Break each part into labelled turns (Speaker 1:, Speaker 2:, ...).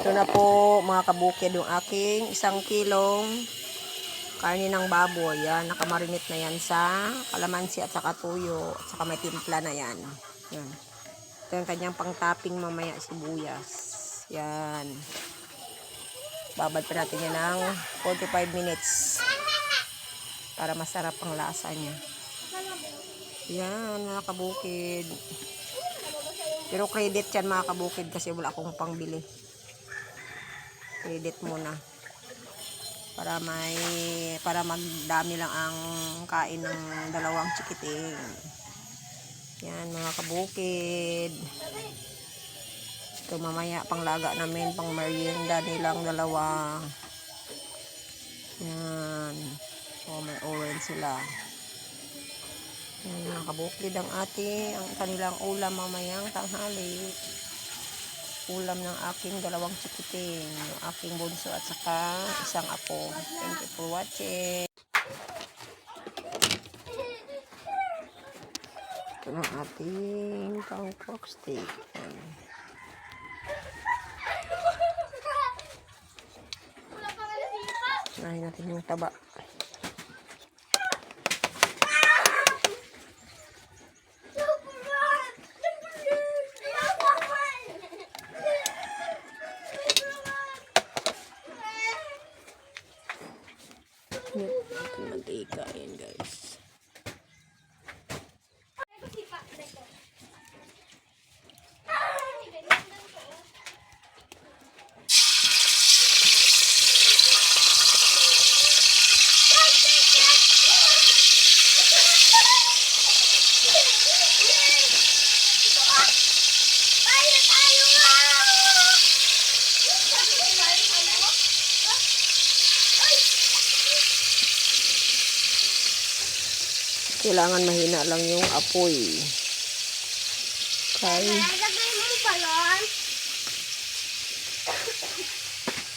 Speaker 1: Ito na po mga kabukid yung aking 1 kilong karne ng baboy. Yan, nakamarinate na yan sa kalamansi at saka tuyo. At saka may timpla na yan. Yan. Ito yung kanyang pang-topping mamaya, sibuyas. Yan. Babad pa natin yan ng 45 minutes para masarap ang lasa niya. Yan mga kabukid. Pero credit yan mga kabukid kasi wala akong pangbili. Credit muna. Para magdami lang ang kain ng 2 chikiting. Yan mga kabukid. Ito mamaya panglaga namin, pang merienda nilang 2. Yan. Oh, may orange sila. Yan mga kabukid ang kanilang ulam mamayang tanghali. Ulam ng aking 2 chikiting, yung aking bunso at saka isang apo. Thank you for watching. Ito ng ating pang pork steak. Sinahin natin yung taba. Ito mantika yan guys. Kailangan mahina lang yung apoy. Okay.
Speaker 2: Lagay mo yung balon.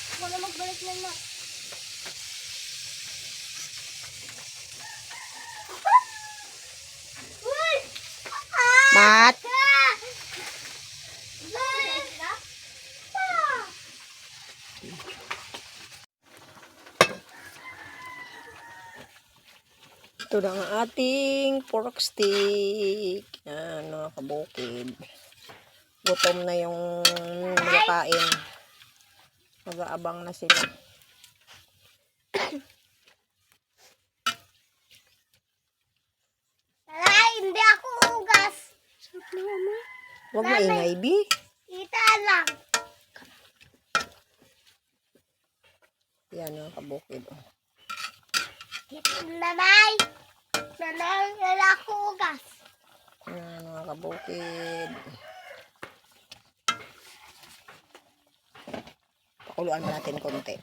Speaker 2: Ako na magbalik na na.
Speaker 1: Mat! Ito na ang ating pork steak. Yan, mga kabukid. Gutom na yung nakain. Mag-aabang na sila.
Speaker 2: Tara, hindi ako ugas.
Speaker 1: Huwag maingay, Bi.
Speaker 2: Kita lang.
Speaker 1: Yan, mga kabukid.
Speaker 2: Nanay. Nanay, wala ako ugas.
Speaker 1: Yan, mga kabukid. Pakuluan natin konti.